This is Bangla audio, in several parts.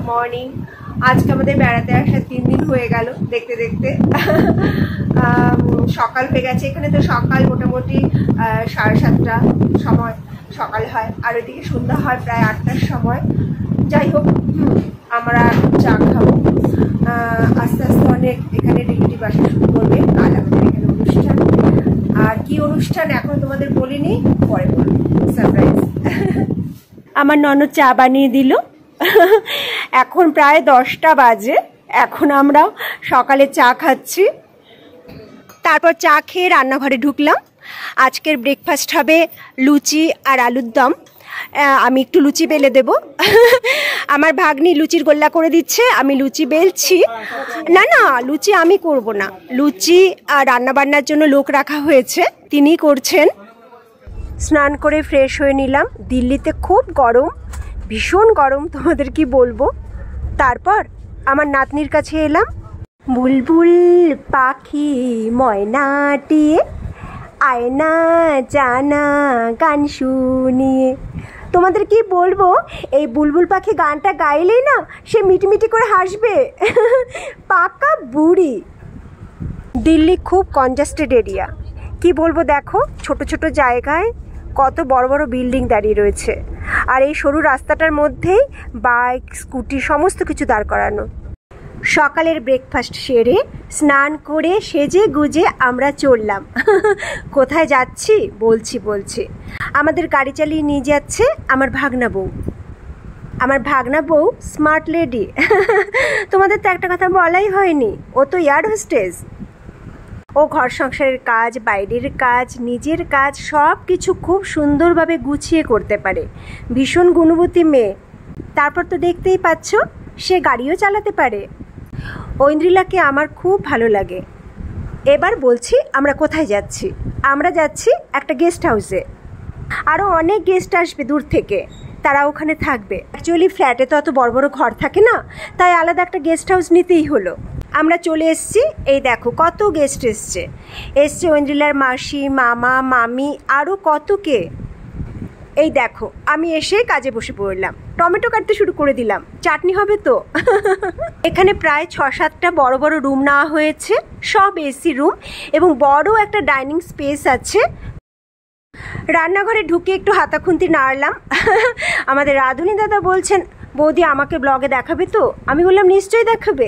মর্নিং। আজকে আমাদের বেড়াতে আসা 3 দিন হয়ে গেল, দেখতে দেখতে সকাল হয়ে গেছে। এখানে তো সকাল মোটামুটি 7:30টা সময় সকাল হয়, আর ওইদিকে সন্ধ্যা হয় প্রায় 8টার সময়। যাই হোক, আমরা চা খাবো। আস্তে আস্তে অনেক এখানে রিলেটিভ আসা শুরু করবে। কাল আমাদের এখানে অনুষ্ঠান, আর কি অনুষ্ঠান এখন তোমাদের বলিনি, পরে বলবো, সারপ্রাইজ। আমার ননদ চা বানিয়ে দিল। এখন প্রায় 10টা বাজে। এখন আমরা সকালে চা খাচ্ছি। তারপর চা খেয়ে রান্নাঘরে ঢুকলাম। আজকের ব্রেকফাস্ট হবে লুচি আর আলুর দম। আমি একটু লুচি বেলে দেব। আমার ভাগ্নি লুচির গোল্লা করে দিচ্ছে, আমি লুচি বেলছি। না না, লুচি আমি করব না, লুচি আর রান্নাবান্নার জন্য লোক রাখা হয়েছে, তিনি করছেন। স্নান করে ফ্রেশ হয়ে নিলাম। দিল্লিতে খুব গরম, ভীষণ গরম, তোমাদের কি বলবো। তারপর আমার নাতনির কাছে এলাম। বুলবুল পাখি ময়নাটি আয়না জানা গান শুনিয়ে। তোমাদের কি বলবো, এই বুলবুল পাখি গানটা গাইলেই না সে মিটিমিটি করে হাসবে। পাকা বুড়ি। দিল্লি খুব কনজাস্টেড এরিয়া, কি বলবো। দেখো ছোট ছোট জায়গায় কত বড় বড় বিল্ডিং দাঁড়িয়ে রয়েছে, আর এই সরু রাস্তাটার মধ্যেই বাইক স্কুটি সমস্ত কিছু দাঁড় করানো। সকালের ব্রেকফাস্ট সেরে স্নান করে সেজে গুজে আমরা চললাম। কোথায় যাচ্ছি বলছি। আমাদের গাড়ি চালিয়ে নিয়ে যাচ্ছে আমার ভাগনা বউ। আমার ভাগনা বউ স্মার্ট লেডি। তোমাদের তো একটা কথা বলাই হয়নি, ও তো এয়ার হোস্টেস। ও ঘর সংসারের কাজ, বাইরের কাজ, নিজের কাজ সব কিছু খুব সুন্দরভাবে গুছিয়ে করতে পারে। ভীষণ গুণবতী মেয়ে। তারপর তো দেখতেই পাচ্ছ, সে গাড়িও চালাতে পারে। ঐন্দ্রিলাকে আমার খুব ভালো লাগে। এবার বলছি আমরা কোথায় যাচ্ছি। আমরা যাচ্ছি একটা গেস্ট হাউসে। আরও অনেক গেস্ট আসবে দূর থেকে, তারা ওখানে থাকবে। অ্যাকচুয়ালি ফ্ল্যাটে তো অত বড় বড় ঘর থাকে না, তাই আলাদা একটা গেস্ট হাউস নিতেই হলো। আমরা চলে এসেছি। এই দেখো কত গেস্ট এসছে ঐন্দ্রিলার মাসি, মামা, মামি, আরও কত কে। এই দেখো আমি এসে কাজে বসে পড়লাম, টমেটো কাটতে শুরু করে দিলাম, চাটনি হবে তো। এখানে প্রায় 6-7টা বড় বড় রুম নেওয়া হয়েছে, সব এসি রুম, এবং বড় একটা ডাইনিং স্পেস আছে। রান্নাঘরে ঢুকে একটু হাতাখুন্তি নাড়লাম। আমাদের রাধুনী দাদা বলছেন, বৌদি আমাকে ব্লগে দেখাবে তো? আমি বললাম নিশ্চয়ই দেখাবে।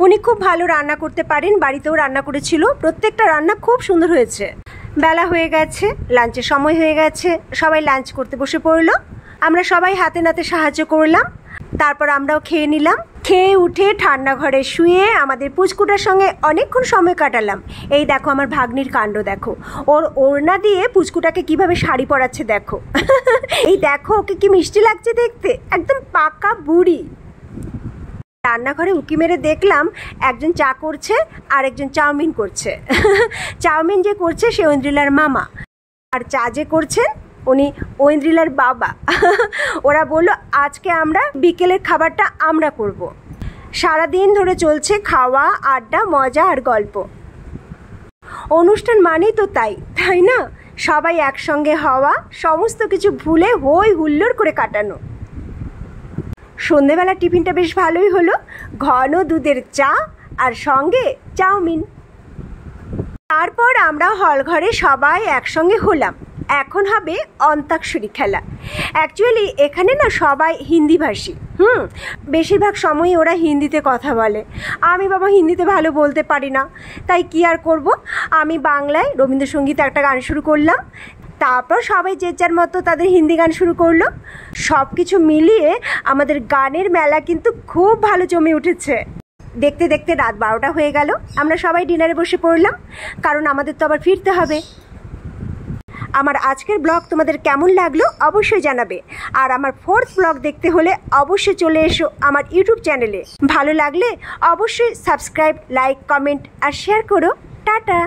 উনি খুব ভালো রান্না করতে পারেন, বাড়িতেও রান্না করেছিল, প্রত্যেকটা রান্না খুব সুন্দর হয়েছে। বেলা হয়ে গেছে, লাঞ্চের সময় হয়ে গেছে, সবাই লাঞ্চ করতে বসে পড়লো। আমরা সবাই হাতে নাতে সাহায্য করলাম। তারপর আমরাও খেয়ে নিলাম। খেয়ে উঠে ঠান্ডা ঘরে শুয়ে আমাদের পুচকুটার সঙ্গে অনেকক্ষণ সময় কাটালাম। এই দেখো আমার ভাগ্নির কাণ্ড দেখো, ওর ওড়না দিয়ে পুচকুটাকে কিভাবে শাড়ি পরাচ্ছে দেখো। এই দেখো ওকে কি মিষ্টি লাগছে দেখতে, একদম পাকা বুড়ি। রান্নাঘরে উঁকি মেরে দেখলাম একজন চা করছে আর একজন চাউমিন করছে। চাউমিন যে করছে সে ঐন্দ্রিলার মামা, আর চা যে করছেন উনি ঐন্দ্রিলার বাবা। ওরা বলল আজকে আমরা বিকেলের খাবারটা আমরা করব। সারাদিন ধরে চলছে খাওয়া, আড্ডা, মজা আর গল্প। অনুষ্ঠান মানেই তো তাই না? সবাই একসঙ্গে হওয়া, সমস্ত কিছু ভুলে হই হুল্লোড় করে কাটানো। সন্ধেবেলা টিফিনটা বেশ ভালোই হলো, ঘন দুধের চা আর সঙ্গে চাউমিন। তারপর আমরা হল ঘরে সবাই একসঙ্গে হলাম। এখন হবে অন্তাক্ষরী খেলা। অ্যাকচুয়ালি এখানে না সবাই হিন্দিভাষী, বেশিরভাগ সময়ই ওরা হিন্দিতে কথা বলে। আমি বাবা হিন্দিতে ভালো বলতে পারি না, তাই কি আর করব, আমি বাংলায় রবীন্দ্রসঙ্গীতে একটা গান শুরু করলাম। তারপর সবাই যে যার মতো তাদের হিন্দি গান শুরু করলো। সব কিছু মিলিয়ে আমাদের গানের মেলা কিন্তু খুব ভালো জমে উঠেছে। দেখতে দেখতে রাত 12টা হয়ে গেল। আমরা সবাই ডিনারে বসে পড়লাম, কারণ আমাদের তো আবার ফিরতে হবে। আমার আজকের ব্লগ তোমাদের কেমন লাগলো অবশ্যই জানাবে, আর আমার 4th ব্লগ দেখতে হলে অবশ্যই চলে এসো আমার ইউটিউব চ্যানেলে। ভালো লাগলে অবশ্যই সাবস্ক্রাইব, লাইক, কমেন্ট আর শেয়ার করো। টাটা।